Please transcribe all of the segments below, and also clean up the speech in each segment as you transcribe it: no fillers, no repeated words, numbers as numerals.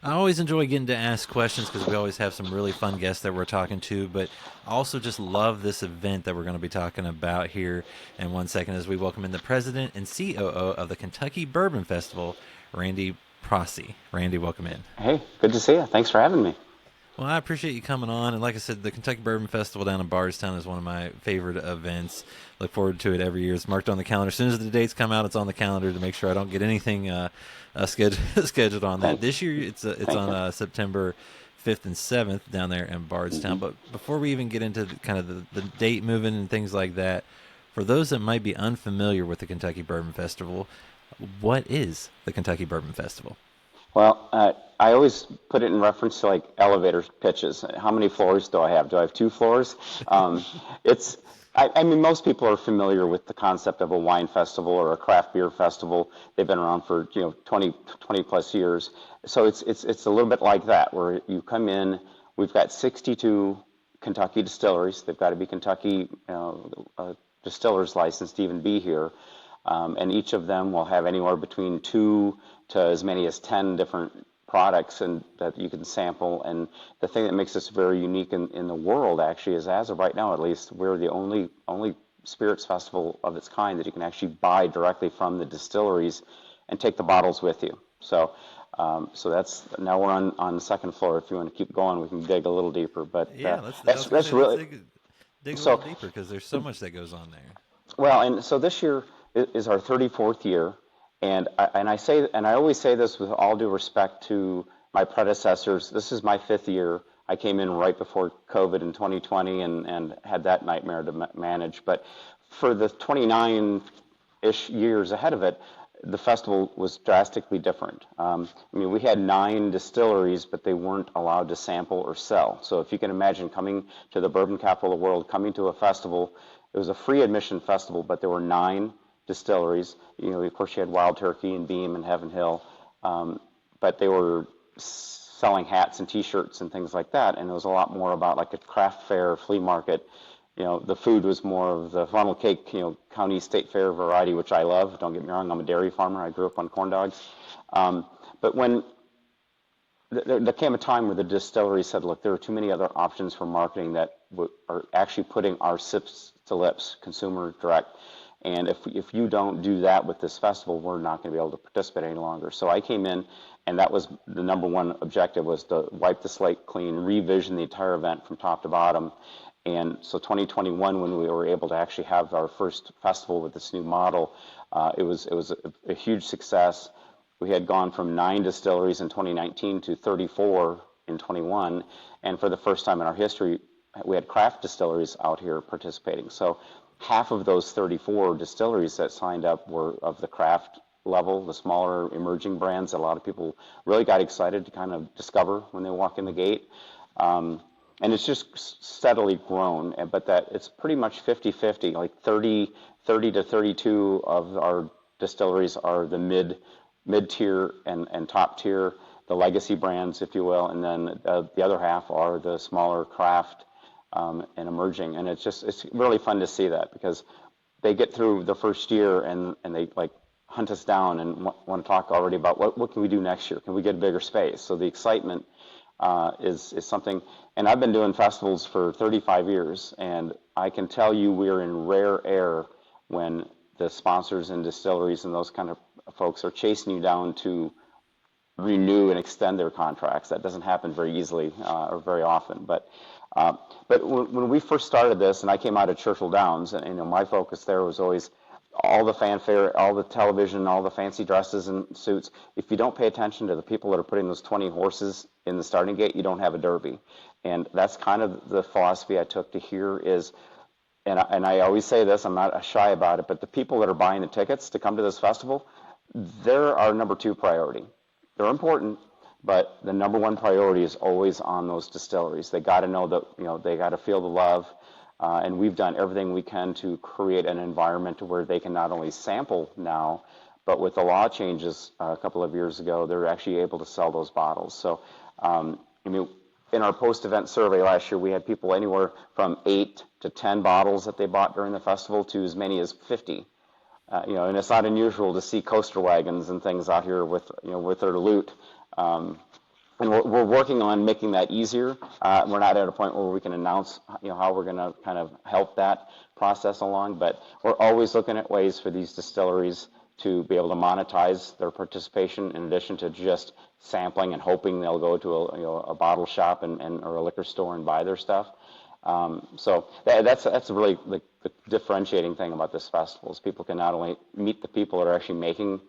I always enjoy getting to ask questions because we always have some really fun guests that we're talking to. But I also just love this event that we're going to be talking about here in 1 second as we welcome in the president and COO of the Kentucky Bourbon Festival, Randy Prasse. Randy, welcome in. Hey, good to see you. Thanks for having me. Well, I appreciate you coming on. And like I said, the Kentucky Bourbon Festival down in Bardstown is one of my favorite events. Look forward to it every year. It's marked on the calendar. As soon as the dates come out, it's on the calendar to make sure I don't get anything scheduled on that. Thank, This year, it's thank on you. September 5th and 7th down there in Bardstown. But before we even get into kind of the date moving and things like that, for those that might be unfamiliar with the Kentucky Bourbon Festival, what is the Kentucky Bourbon Festival? Well, I always put it in reference to like elevator pitches. How many floors do I have? Do I have two floors? Um, it's, I mean, most people are familiar with the concept of a wine festival or a craft beer festival. They've been around for, 20 plus years. So it's a little bit like that, where you come in, we've got 62 Kentucky distilleries. They've got to be Kentucky distillers licensed to even be here. And each of them will have anywhere between two to as many as 10 different products and that you can sample. And the thing that makes us very unique in the world actually is, as of right now at least, we're the only spirits festival of its kind that you can actually buy directly from the distilleries and take the bottles with you. So that's now we're on the second floor. If you want to keep going, we can dig a little deeper. But Yeah, I was gonna that's say let's really dig a little so. deeper because there's so much that goes on there. Well, and so this year is our 34th year, and I always say this with all due respect to my predecessors. This is my fifth year. I came in right before COVID in 2020 and had that nightmare to manage. But for the 29-ish years ahead of it, the festival was drastically different. I mean, we had 9 distilleries, but they weren't allowed to sample or sell. So if you can imagine coming to the bourbon capital of the world, coming to a festival, it was a free admission festival, but there were 9 distilleries. Of course, you had Wild Turkey and Beam and Heaven Hill, but they were selling hats and T-shirts and things like that. And it was a lot more about like a craft fair, flea market. The food was more of the funnel cake, county state fair variety, which I love. Don't get me wrong, I'm a dairy farmer. I grew up on corn dogs. But when there came a time where the distillery said, look, there are too many other options for marketing that are actually putting our sips to lips, consumer direct. And if you don't do that with this festival, we're not going to be able to participate any longer. So I came in, and that was the number one objective, was to wipe the slate clean, revision the entire event from top to bottom. And so 2021, when we were able to actually have our first festival with this new model, it was a huge success. We had gone from 9 distilleries in 2019 to 34 in 21, and for the first time in our history, we had craft distilleries out here participating. So half of those 34 distilleries that signed up were of the craft level, the smaller emerging brands that a lot of people really got excited to kind of discover when they walk in the gate. And it's just steadily grown, but that it's pretty much 50-50, like 30 to 32 of our distilleries are the mid-tier and top tier, the legacy brands, if you will, and then the other half are the smaller craft and emerging. And it's really fun to see that, because they get through the first year and they like hunt us down and want to talk already about what can we do next year? Can we get a bigger space? So the excitement is something. And I've been doing festivals for 35 years, and I can tell you we're in rare air when the sponsors and distilleries and those kind of folks are chasing you down to renew and extend their contracts. That doesn't happen very easily or very often. But when we first started this, and I came out of Churchill Downs, and my focus there was always all the fanfare, all the television, all the fancy dresses and suits. If you don't pay attention to the people that are putting those 20 horses in the starting gate, you don't have a derby. And that's kind of the philosophy I took to here is, and I always say this, I'm not shy about it, but the people that are buying the tickets to come to this festival, they're our number 2 priority. They're important, but the number 1 priority is always on those distilleries. They got to know that, they got to feel the love. And we've done everything we can to create an environment where they can not only sample now, but with the law changes a couple of years ago, they're actually able to sell those bottles. So, in our post-event survey last year, we had people anywhere from 8 to 10 bottles that they bought during the festival to as many as 50. And it's not unusual to see coaster wagons and things out here with their loot. and we're working on making that easier. We're not at a point where we can announce, how we're going to kind of help that process along, but we're always looking at ways for these distilleries to be able to monetize their participation in addition to just sampling and hoping they'll go to a bottle shop or a liquor store and buy their stuff. So that's really the differentiating thing about this festival is people can not only meet the people that are actually making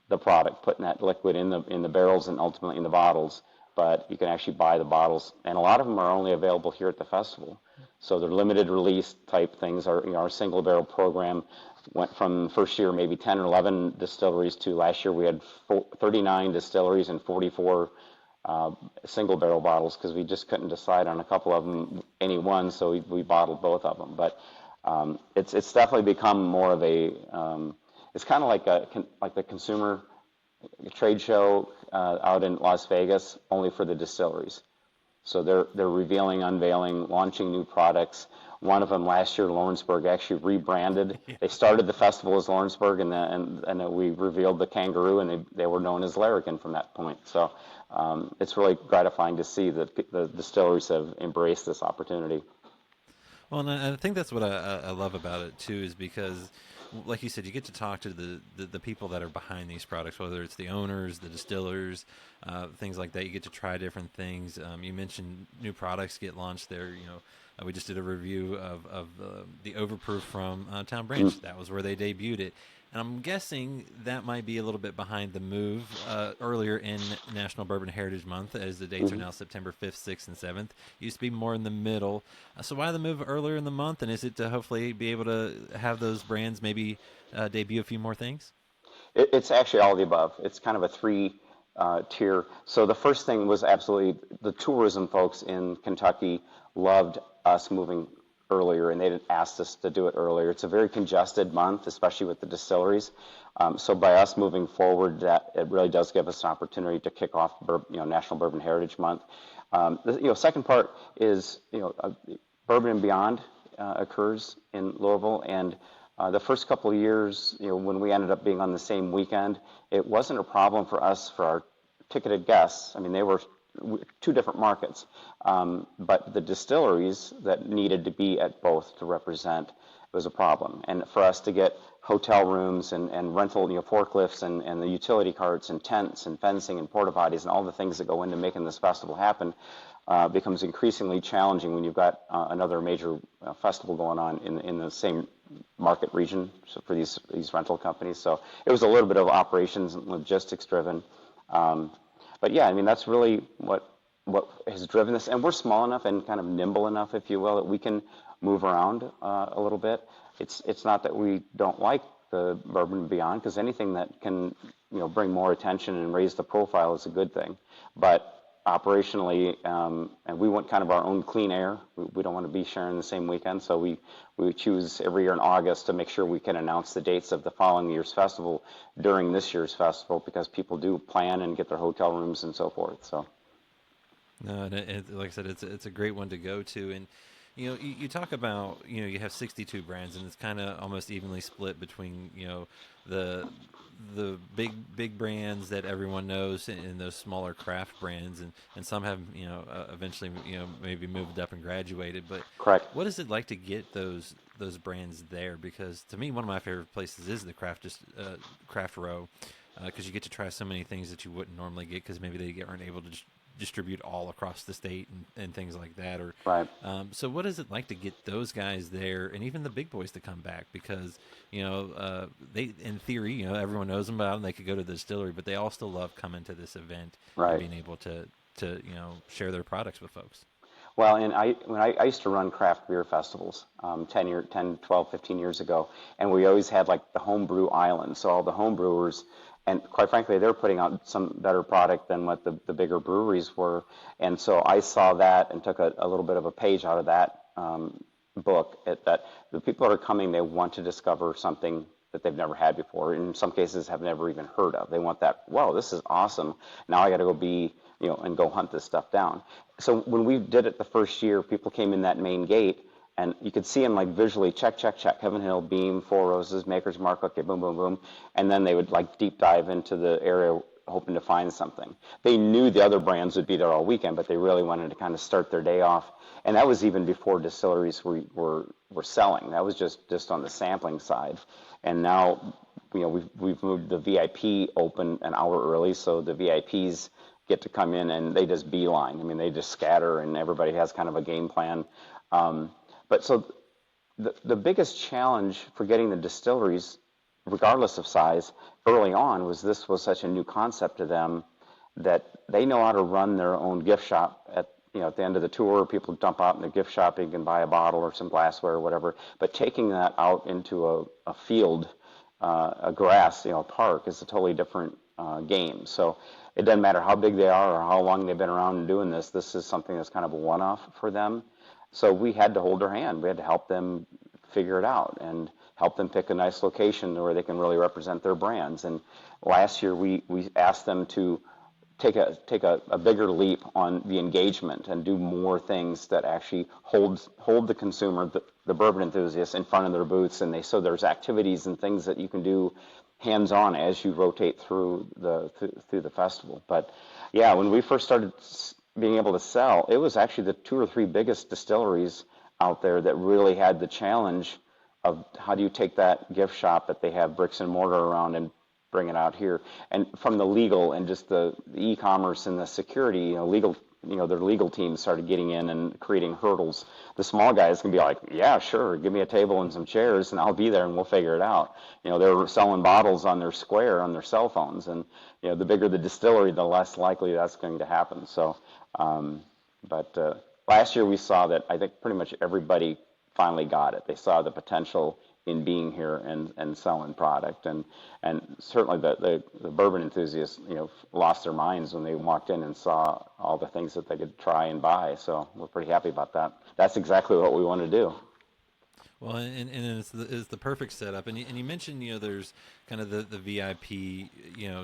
the product, putting that liquid in the barrels and ultimately in the bottles, but you can actually buy the bottles, and a lot of them are only available here at the festival. So they're limited release type things. Our single barrel program went from first year maybe 10 or 11 distilleries to last year we had 39 distilleries and 44 single barrel bottles because we just couldn't decide on a couple of them, any one, so we bottled both of them. But it's definitely become more of a it's kind of like the consumer trade show out in Las Vegas, only for the distilleries. So they're revealing, unveiling, launching new products. One of them last year, Lawrenceburg, actually rebranded. They started the festival as Lawrenceburg, and then we revealed the Kangaroo, and they were known as Larrikin from that point. So it's really gratifying to see that the distilleries have embraced this opportunity. Well, and I think that's what I love about it too, is because, like you said, you get to talk to the people that are behind these products, whether it's the owners, the distillers, things like that. You get to try different things. You mentioned new products get launched there. We just did a review of the Overproof from Town Branch. That was where they debuted it. And I'm guessing that might be a little bit behind the move earlier in National Bourbon Heritage Month, as the dates are now September 5th, 6th, and 7th. Used to be more in the middle. So why the move earlier in the month? And is it to hopefully be able to have those brands maybe debut a few more things? It's actually all of the above. It's kind of a three tier. So the first thing was absolutely the tourism folks in Kentucky loved us moving earlier, and they asked us to do it earlier. It's a very congested month, especially with the distilleries. So by us moving forward, that it really does give us an opportunity to kick off, National Bourbon Heritage Month. Second part is, Bourbon and Beyond occurs in Louisville, and the first couple of years, when we ended up being on the same weekend, it wasn't a problem for us for our ticketed guests. I mean, they were two different markets, but the distilleries that needed to be at both to represent was a problem. And for us to get hotel rooms and rental, forklifts and the utility carts and tents and fencing and porta potties and all the things that go into making this festival happen becomes increasingly challenging when you've got another major festival going on in the same market region for these rental companies. So it was a little bit of operations and logistics driven. But yeah, I mean, that's really what has driven this. And we're small enough and kind of nimble enough, if you will, that we can move around a little bit. It's not that we don't like the Bourbon and Beyond, because anything that can bring more attention and raise the profile is a good thing. But operationally, and we want kind of our own clean air. We don't want to be sharing the same weekend, so we choose every year in August to make sure we can announce the dates of the following year's festival during this year's festival, because people do plan and get their hotel rooms and so forth. So, no, and like I said, it's a great one to go to. And you talk about you have 62 brands, and it's kind of almost evenly split between the big brands that everyone knows and those smaller craft brands, and some have eventually maybe moved up and graduated. But correct. What is it like to get those brands there? Because to me, one of my favorite places is the craft row, because you get to try so many things that you wouldn't normally get, because maybe they aren't able to distribute all across the state and things like that. Or right. So what is it like to get those guys there, and even the big boys to come back? Because they, in theory, everyone knows them about them. They could go to the distillery, but they all still love coming to this event right. and being able to share their products with folks. Well, and when I used to run craft beer festivals 10, 12, 15 years ago, and we always had like the homebrew island. So all the home brewers, and quite frankly, they're putting out some better product than what the bigger breweries were. And so I saw that and took a little bit of a page out of that book, that the people that are coming, they want to discover something that they've never had before. In some cases, have never even heard of. They want that, wow, this is awesome. Now I got to go and go hunt this stuff down. So when we did it the first year, people came in that main gate, and you could see them like visually, check, Heaven Hill, Beam, Four Roses, Maker's Mark, okay, boom, boom, boom. And then they would like deep dive into the area hoping to find something. They knew the other brands would be there all weekend, but they really wanted to kind of start their day off. And that was even before distilleries were selling. That was just on the sampling side. And now, we've moved the VIP open an hour early, so the VIPs get to come in and they just beeline. I mean, they just scatter, and everybody has kind of a game plan. But so the biggest challenge for getting the distilleries, regardless of size, early on was this was such a new concept to them that they know how to run their own gift shop. At the end of the tour, people dump out in the gift shop, you can buy a bottle or some glassware or whatever. But taking that out into a field, a grass, park, is a totally different game. So it doesn't matter how big they are or how long they've been around and doing this. This is something that's kind of a one-off for them. So we had to hold their hand. We had to help them figure it out and help them pick a nice location where they can really represent their brands. And last year we asked them to take a bigger leap on the engagement and do more things that actually hold the consumer, the bourbon enthusiast, in front of their booths. And so there's activities and things that you can do hands-on as you rotate through the festival. But yeah, when we first started being able to sell, it was actually the 2 or 3 biggest distilleries out there that really had the challenge of how do you take that gift shop that they have bricks and mortar around and bring it out here. And from the legal and just the e-commerce and the security, their legal team started getting in and creating hurdles. The small guys can be like, yeah, sure, give me a table and some chairs and I'll be there and we'll figure it out. They're selling bottles on their Square on their cell phones, and the bigger the distillery, the less likely that's going to happen. So, but last year we saw that I think pretty much everybody finally got it. They saw the potential in being here and selling product, and certainly the bourbon enthusiasts lost their minds when they walked in and saw all the things that they could try and buy. So we're pretty happy about that. That's exactly what we want to do. Well, and it's the perfect setup. And you mentioned there's kind of the VIP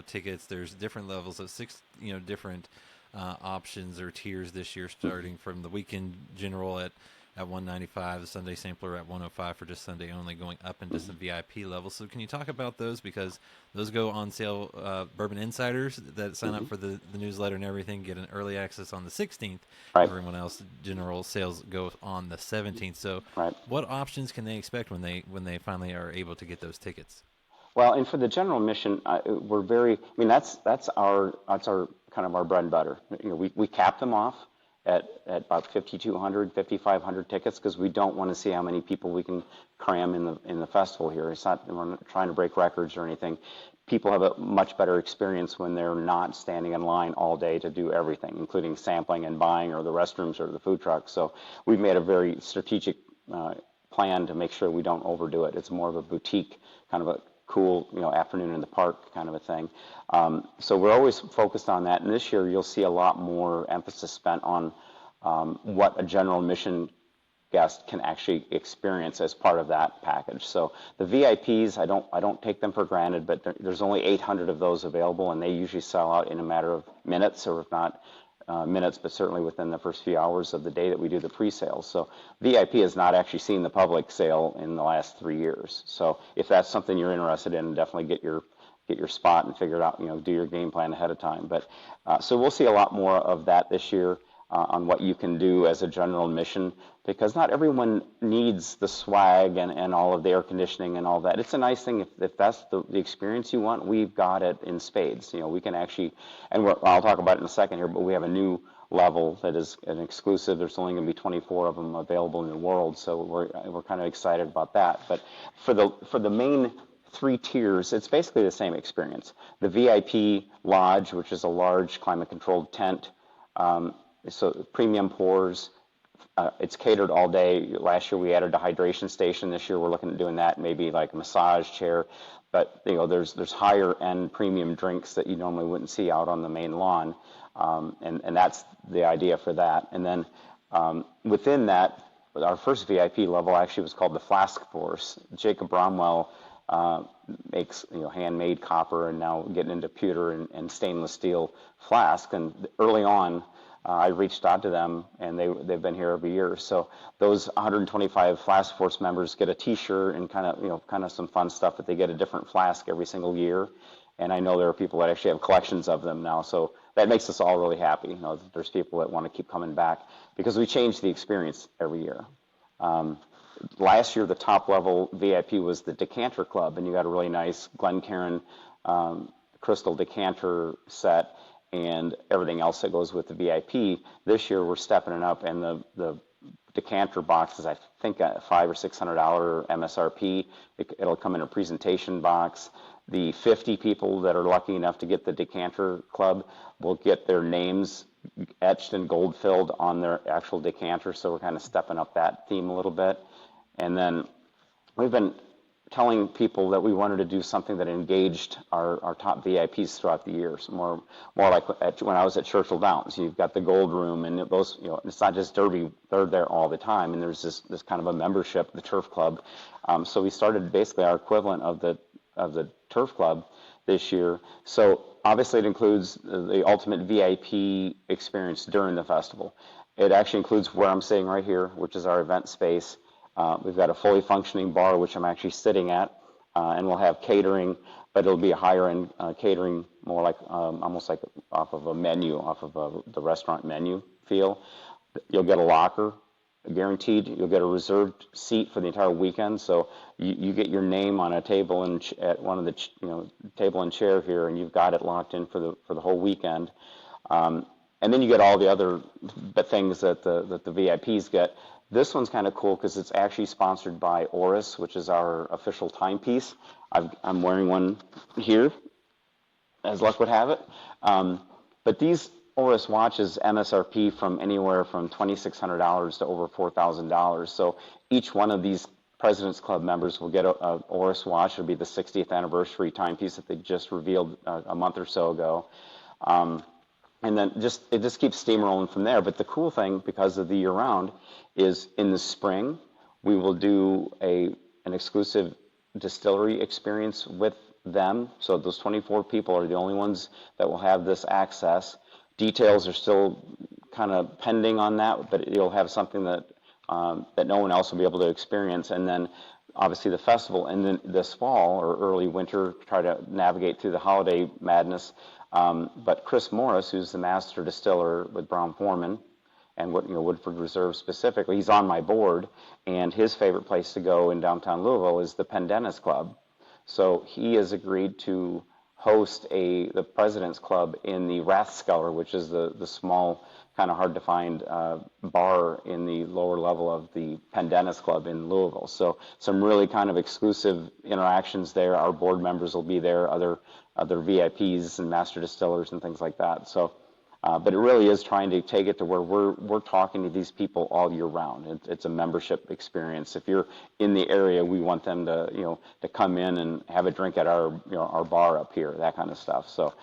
tickets. There's different levels of 6 different options or tiers this year, starting from the weekend general at $195, the Sunday sampler at $105 for just Sunday only, going up into some VIP levels. So can you talk about those, because those go on sale? Bourbon insiders that sign up for the newsletter and everything get an early access on the 16th. Right. Everyone else, general sales go on the 17th. So what options can they expect when they finally are able to get those tickets? Well, and for the general admission, we're very. I mean, that's our kind of our bread and butter. We cap them off at about 5,200, 5,500 tickets, because we don't want to see how many people we can cram in the festival here. It's not, we're not trying to break records or anything. People have a much better experience when they're not standing in line all day to do everything, including sampling and buying, or the restrooms or the food trucks. So we've made a very strategic plan to make sure we don't overdo it. It's more of a boutique, kind of a cool, afternoon in the park kind of a thing. So we're always focused on that. And this year you'll see a lot more emphasis spent on what a general admission guest can actually experience as part of that package. So the VIPs, I don't take them for granted, but there's only 800 of those available, and they usually sell out in a matter of minutes, or if not minutes, but certainly within the first few hours of the day that we do the pre-sales. So VIP has not actually seen the public sale in the last 3 years. So if that's something you're interested in, definitely get your spot and figure it out, do your game plan ahead of time. But so we'll see a lot more of that this year on what you can do as a general admission, because not everyone needs the swag and all of the air conditioning and all that. It's a nice thing if that's the experience you want. We've got it in spades. We can actually, and I'll talk about it in a second here, but we have a new level that is an exclusive. There's only going to be 24 of them available in the world, so we're kind of excited about that. But for the main 3 tiers, it's basically the same experience. The VIP lodge, which is a large climate-controlled tent, so premium pours. It's catered all day. Last year we added a hydration station. This year we're looking at doing that, maybe like a massage chair. But there's higher end premium drinks that you normally wouldn't see out on the main lawn, and that's the idea for that. And then within that, our first VIP level actually was called the Flask Force. Jacob Bromwell makes handmade copper, and now getting into pewter and stainless steel flask. And early on, I reached out to them, and they've been here every year. So those 125 Flask Force members get a T-shirt and kind of some fun stuff, but they get a different flask every single year. And I know there are people that actually have collections of them now, so that makes us all really happy. You know, there's people that want to keep coming back because we change the experience every year. Last year, the top level VIP was the Decanter Club, and you got a really nice Glencairn crystal decanter set and everything else that goes with the VIP. This year, we're stepping it up, and the decanter box is, I think, a $500 or $600 MSRP. It'll come in a presentation box. The 50 people that are lucky enough to get the Decanter Club will get their names etched and gold filled on their actual decanter. So we're kind of stepping up that theme a little bit. And then we've been telling people that we wanted to do something that engaged our top VIPs throughout the years, more like when I was at Churchill Downs. You've got the gold room, and those, you know, it's not just Derby; they're there all the time. And there's this kind of a membership, the Turf Club. So we started basically our equivalent of the Turf Club this year. So obviously it includes the ultimate VIP experience during the festival. It actually includes where I'm sitting right here, which is our event space. We've got a fully functioning bar, which I'm actually sitting at, and we'll have catering, but it'll be a higher end catering, more like almost like off of a menu, off of the restaurant menu feel. You'll get a locker, guaranteed. You'll get a reserved seat for the entire weekend, so you get your name on a table and at one of the table and chair here, and you've got it locked in for the whole weekend. And then you get all the other things that the VIPs get. This one's kind of cool because it's actually sponsored by Oris, which is our official timepiece. I'm wearing one here, as luck would have it. But these Oris watches MSRP from anywhere from $2,600 to over $4,000. So each one of these President's Club members will get a Oris watch. It'll be the 60th anniversary timepiece that they just revealed a month or so ago. And then it just keeps steamrolling from there. But the cool thing, because of the year-round, is in the spring we will do an exclusive distillery experience with them. So those 24 people are the only ones that will have this access. Details are still kind of pending on that, but you'll have something that no one else will be able to experience. And then obviously the festival, and then this fall or early winter, try to navigate through the holiday madness. But Chris Morris, who's the master distiller with Brown-Forman and Woodford Reserve specifically, he's on my board, and his favorite place to go in downtown Louisville is the Pendennis Club. So he has agreed to host the President's Club in the Rathskeller, which is the small, kind of hard to find bar in the lower level of the Pendennis Club in Louisville. So some really kind of exclusive interactions there. Our board members will be there, other VIPs and master distillers and things like that. So, but it really is trying to take it to where we're talking to these people all year round. It's a membership experience. If you're in the area, we want them to come in and have a drink at our bar up here, that kind of stuff. So,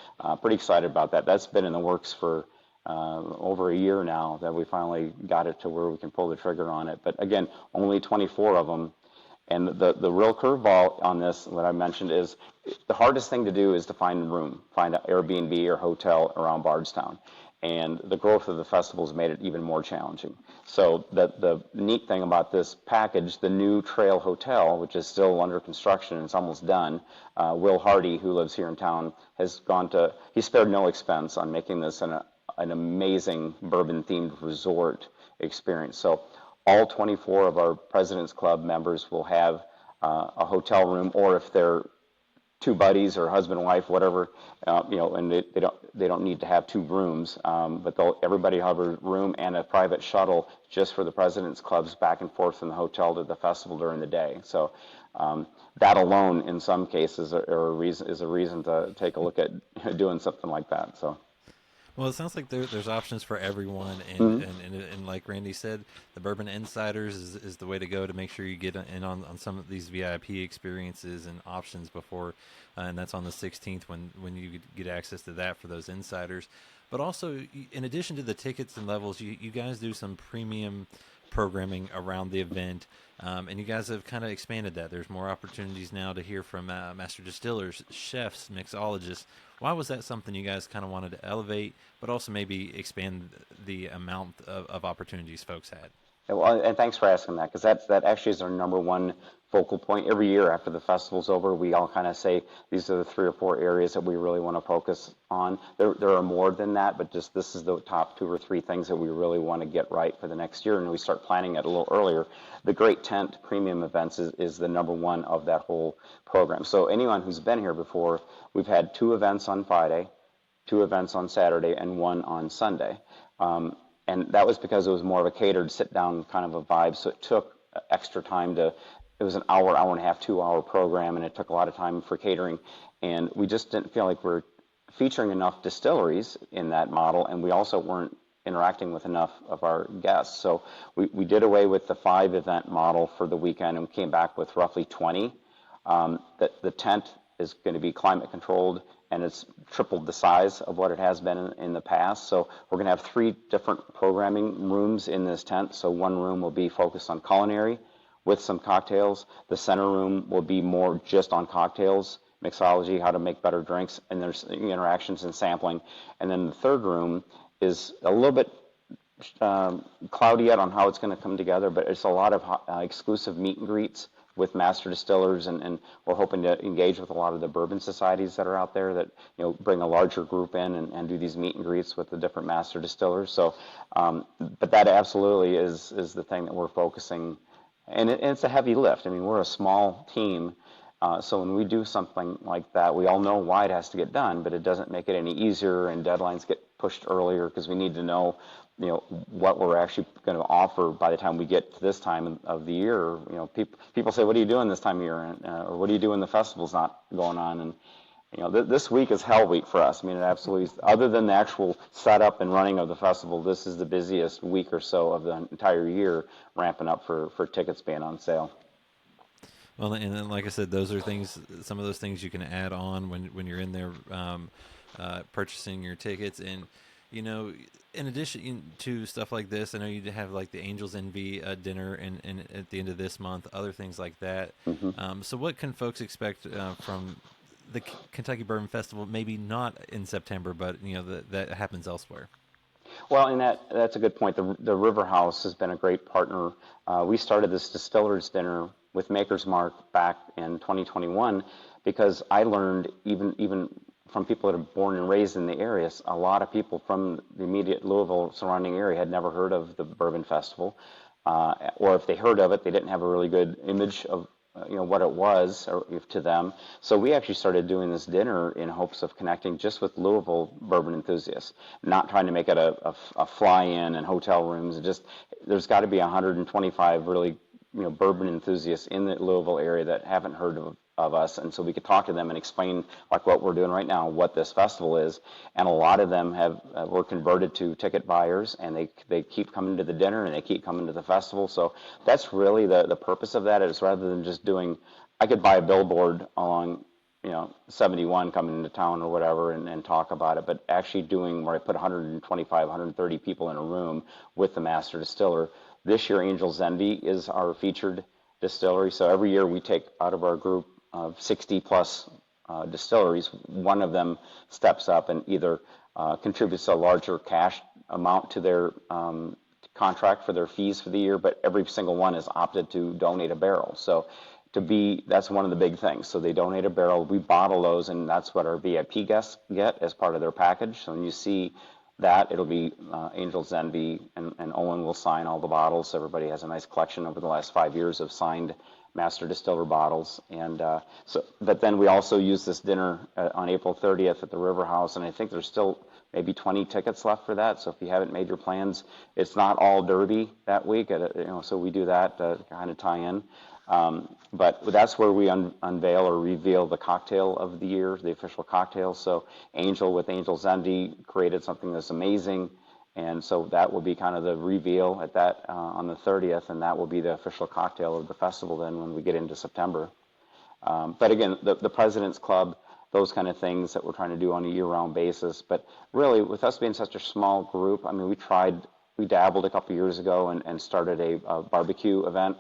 pretty excited about that. That's been in the works for over a year now that we finally got it to where we can pull the trigger on it. But again, only 24 of them. And the real curveball on this, what I mentioned, is the hardest thing to do is to find a room, find an Airbnb or hotel around Bardstown. And the growth of the festival has made it even more challenging. So the neat thing about this package, the new Trail Hotel, which is still under construction and it's almost done, Will Hardy, who lives here in town, he spared no expense on making this an amazing bourbon-themed resort experience. So all 24 of our President's Club members will have a hotel room, or if they're two buddies or husband and wife, whatever, and they don't need to have two rooms, but everybody will have a room and a private shuttle just for the President's Clubs back and forth from the hotel to the festival during the day. So that alone, in some cases, is a reason to take a look at doing something like that. So. Well, it sounds like there's options for everyone, and like Randy said, the Bourbon Insiders is the way to go to make sure you get in on some of these VIP experiences and options before, and that's on the 16th when you get access to that for those insiders. But also, in addition to the tickets and levels, you guys do some premium programming around the event, and you guys have kind of expanded that. There's more opportunities now to hear from master distillers, chefs, mixologists. Why was that something you guys kind of wanted to elevate, but also maybe expand the amount of opportunities folks had? Well, and thanks for asking that, because that actually is our number one focal point. Every year after the festival's over, we all kind of say these are the 3 or 4 areas that we really want to focus on. There are more than that, but just this is the top 2 or 3 things that we really want to get right for the next year, and we start planning it a little earlier. The Great Tent Premium Events is the number one of that whole program. So anyone who's been here before, we've had 2 events on Friday, 2 events on Saturday, and 1 on Sunday. And that was because it was more of a catered sit-down kind of a vibe, so it took extra time it was an hour and a half, 2-hour program, and it took a lot of time for catering. And we just didn't feel like we're featuring enough distilleries in that model, and we also weren't interacting with enough of our guests. So we did away with the 5-event model for the weekend and came back with roughly 20. The tent is going to be climate controlled, and it's tripled the size of what it has been in the past. So we're going to have 3 different programming rooms in this tent. So one room will be focused on culinary with some cocktails. The center room will be more just on cocktails, mixology, how to make better drinks, and there's interactions and sampling. And then the third room is a little bit cloudy yet on how it's going to come together, but it's a lot of exclusive meet and greets with master distillers, and we're hoping to engage with a lot of the bourbon societies that are out there that bring a larger group in and do these meet and greets with the different master distillers. So, but that absolutely is the thing that we're focusing, and it's a heavy lift. I mean, we're a small team, so when we do something like that, we all know why it has to get done, but it doesn't make it any easier, and deadlines get pushed earlier because we need to know what we're actually going to offer by the time we get to this time of the year. People say, "What are you doing this time of year?" Or "What do you do when the festival's not going on?" And this week is hell week for us. I mean, it absolutely is. Other than the actual setup and running of the festival, this is the busiest week or so of the entire year, ramping up for tickets being on sale. Well, and then, like I said, those are things. Some of those things you can add on when you're in there purchasing your tickets. And in addition to stuff like this, I know you have like the Angels Envy dinner and at the end of this month, other things like that. So what can folks expect from the Kentucky Bourbon Festival? Maybe not in September, but that happens elsewhere. Well, and that's a good point. The River House has been a great partner. We started this distillers dinner with Maker's Mark back in 2021 because I learned even from people that are born and raised in the area, a lot of people from the immediate Louisville surrounding area had never heard of the Bourbon Festival, or if they heard of it, they didn't have a really good image of what it was to them. So we actually started doing this dinner in hopes of connecting just with Louisville bourbon enthusiasts, not trying to make it a fly-in and hotel rooms. There's got to be 125 really bourbon enthusiasts in the Louisville area that haven't heard of us, and so we could talk to them and explain like what we're doing right now, what this festival is. And a lot of them were converted to ticket buyers, and they keep coming to the dinner and they keep coming to the festival. So that's really the purpose of that, is rather than just doing, I could buy a billboard along 71 coming into town or whatever and talk about it, but actually doing where I put 125, 130 people in a room with the master distiller. This year, Angel's Envy is our featured distillery. So every year we take out of our group of 60 plus distilleries, one of them steps up and either contributes a larger cash amount to their contract for their fees for the year, but every single one is opted to donate a barrel. So that's one of the big things. So they donate a barrel, we bottle those, and that's what our VIP guests get as part of their package. So when you see that, it'll be Angel's Envy, and Owen will sign all the bottles. Everybody has a nice collection over the last 5 years of signed master distiller bottles. And but then we also use this dinner on April 30th at the River House, and I think there's still maybe 20 tickets left for that. So if you haven't made your plans, it's not all Derby that week, so we do that to kind of tie in. But that's where we unveil or reveal the cocktail of the year, the official cocktail. So Angel with Angel's Envy created something that's amazing, and so that will be kind of the reveal at that on the 30th, and that will be the official cocktail of the festival then when we get into September. But again, the President's Club, those kind of things that we're trying to do on a year-round basis. But really, with us being such a small group, I mean, we dabbled a couple years ago and started a barbecue event.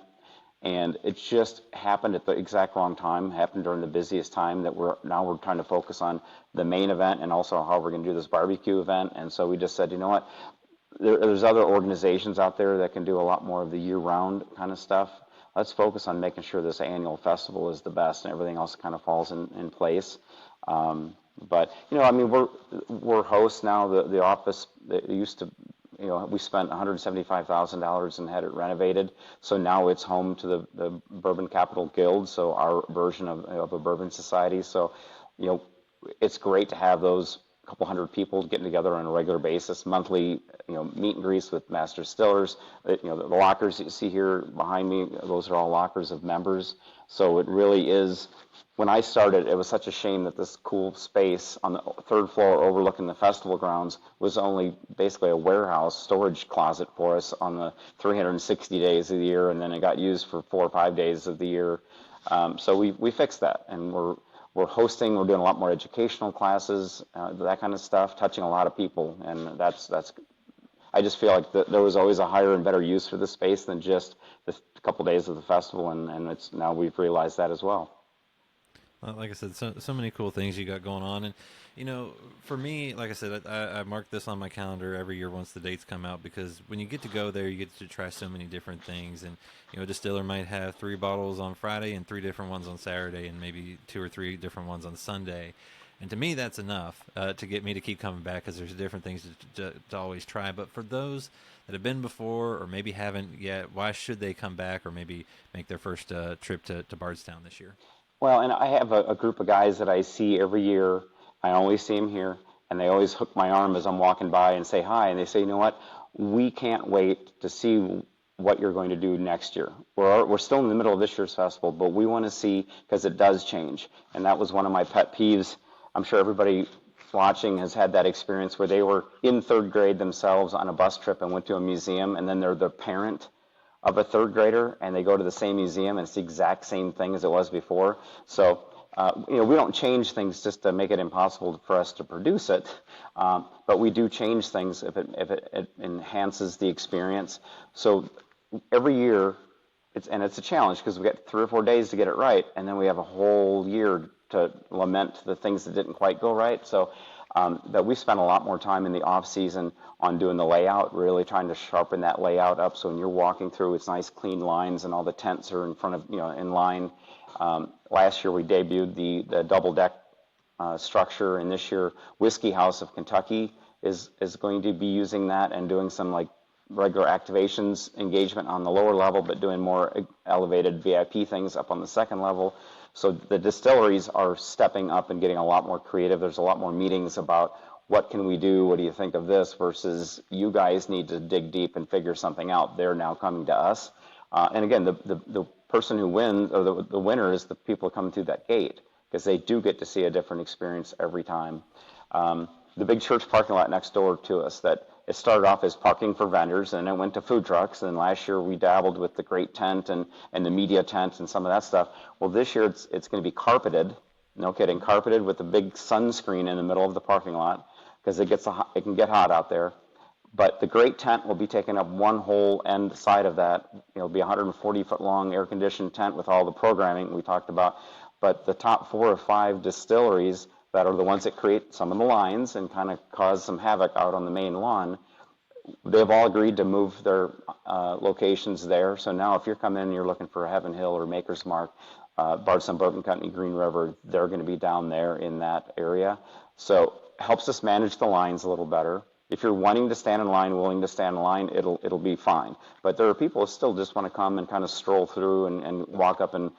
And it just happened at the exact wrong time, happened during the busiest time that we're trying to focus on the main event and also how we're going to do this barbecue event. And so we just said, you know what, there's other organizations out there that can do a lot more of the year-round kind of stuff. Let's focus on making sure this annual festival is the best, and everything else kind of falls in place. But I mean, we're hosts now. The office that used to, we spent $175,000 and had it renovated. So now it's home to the Bourbon Capital Guild, so our version of a bourbon society. So, it's great to have those couple hundred people getting together on a regular basis, monthly, meet and greets with master distillers. The lockers that you see here behind me, those are all lockers of members. So it really is. When I started, it was such a shame that this cool space on the third floor overlooking the festival grounds was only basically a warehouse storage closet for us on the 360 days of the year, and then it got used for 4 or 5 days of the year. So we fixed that, and we're hosting. We're doing a lot more educational classes, that kind of stuff, touching a lot of people, and that's. I just feel like there was always a higher and better use for the space than just the couple days of the festival, and it's now we've realized that as well. Well, like I said, so many cool things you got going on, and for me, like I said, I mark this on my calendar every year once the dates come out, because when you get to go there, you get to try so many different things, and a distiller might have 3 bottles on Friday and 3 different ones on Saturday, and maybe 2 or 3 different ones on Sunday. And to me, that's enough to get me to keep coming back, because there's different things to always try. But for those that have been before or maybe haven't yet, why should they come back or maybe make their first trip to Bardstown this year? Well, and I have a group of guys that I see every year. I always see them here, and they always hook my arm as I'm walking by and say hi. And they say, you know what? We can't wait to see what you're going to do next year. We're still in the middle of this year's festival, but we want to see, because it does change. And that was one of my pet peeves. I'm sure everybody watching has had that experience where they were in 3rd grade themselves on a bus trip and went to a museum, and then they're the parent of a 3rd grader, and they go to the same museum, and it's the exact same thing as it was before. So, we don't change things just to make it impossible for us to produce it, but we do change things if it enhances the experience. So every year, it's a challenge, because we get 3 or 4 days to get it right, and then we have a whole year to lament the things that didn't quite go right. So that we spent a lot more time in the off season on doing the layout, really trying to sharpen that layout up, so when you're walking through, it's nice clean lines and all the tents are in front of, in line. Last year we debuted the double deck structure, and this year Whiskey House of Kentucky is going to be using that and doing some like regular activations engagement on the lower level, but doing more elevated VIP things up on the 2nd level. So the distilleries are stepping up and getting a lot more creative. There's a lot more meetings about what can we do, what do you think of this, versus you guys need to dig deep and figure something out. They're now coming to us. And again, the person who wins, or the winner, is the people coming through that gate, because they do get to see a different experience every time. The big church parking lot next door to us, that it started off as parking for vendors, and it went to food trucks, and last year we dabbled with the great tent and the media tent and some of that stuff. Well, this year it's going to be carpeted, no kidding, carpeted with a big sunscreen in the middle of the parking lot, because it can get hot out there. But the great tent will be taking up one whole end side of that. It'll be a 140-foot long air-conditioned tent with all the programming we talked about. But the top 4 or 5 distilleries that are the ones that create some of the lines and kind of cause some havoc out on the main lawn, they've all agreed to move their locations there. So now if you're coming in and you're looking for Heaven Hill or Maker's Mark, Bardstown Bourbon Company, Green River, they're going to be down there in that area. So it helps us manage the lines a little better. If you're wanting to stand in line, willing to stand in line, it'll be fine. But there are people who still just want to come and kind of stroll through and walk up and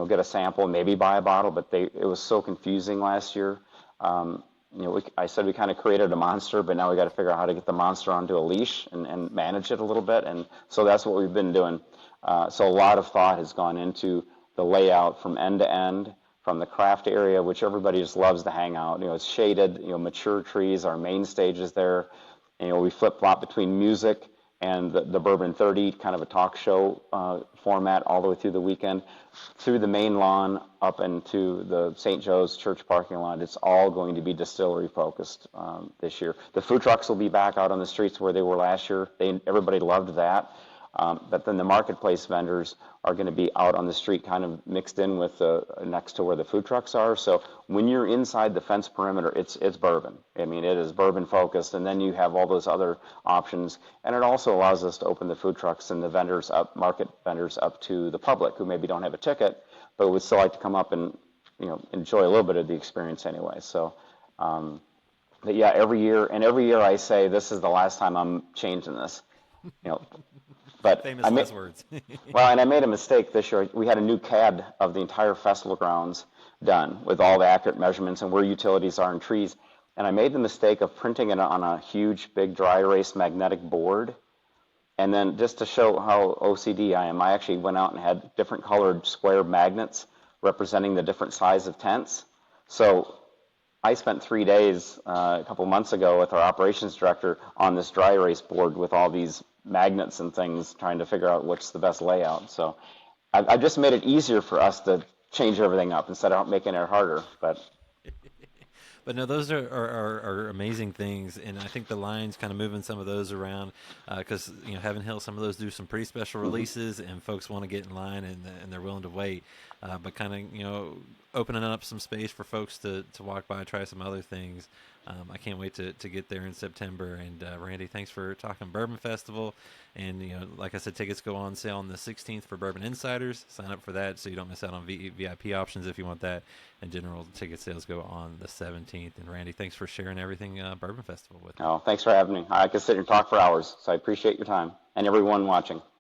get a sample, maybe buy a bottle. But it was so confusing last year. I said we kind of created a monster, but now we got to figure out how to get the monster onto a leash and manage it a little bit. And so that's what we've been doing. So a lot of thought has gone into the layout from end to end, from the craft area, which everybody just loves to hang out. It's shaded, mature trees, our main stage is there. We flip-flop between music and the Bourbon 30, kind of a talk show format all the way through the weekend, through the main lawn, up into the St. Joe's Church parking lot. It's all going to be distillery-focused this year. The food trucks will be back out on the streets where they were last year. Everybody loved that. But then the marketplace vendors are going to be out on the street, kind of mixed in with next to where the food trucks are. So when you're inside the fence perimeter, it's bourbon. I mean, it is bourbon focused, and then you have all those other options. And it also allows us to open the food trucks and the vendors up, market vendors up to the public who maybe don't have a ticket, but would still like to come up and enjoy a little bit of the experience anyway. So. But yeah, every year I say this is the last time I'm changing this, you know. But Famous last words. well, and I made a mistake this year. We had a new CAD of the entire festival grounds done with all the accurate measurements and where utilities are and trees. And I made the mistake of printing it on a huge, big dry erase magnetic board. And then just to show how OCD I am, I actually went out and had different colored square magnets representing the different size of tents. So I spent 3 days a couple months ago with our operations director on this dry erase board with all these magnets and things, trying to figure out what's the best layout. So I've just made it easier for us to change everything up instead of making it harder. But no, those are amazing things, and I think the line's kind of moving some of those around because Heaven Hill, some of those do some pretty special releases, and folks want to get in line and they're willing to wait. But kind of opening up some space for folks to walk by and try some other things. I can't wait to get there in September. And Randy, thanks for talking Bourbon Festival. And like I said, tickets go on sale on the 16th for Bourbon Insiders. Sign up for that so you don't miss out on VIP options if you want that. And general ticket sales go on the 17th. And Randy, thanks for sharing everything Bourbon Festival with me. Oh, thanks for having me. I could sit here and talk for hours, so I appreciate your time and everyone watching.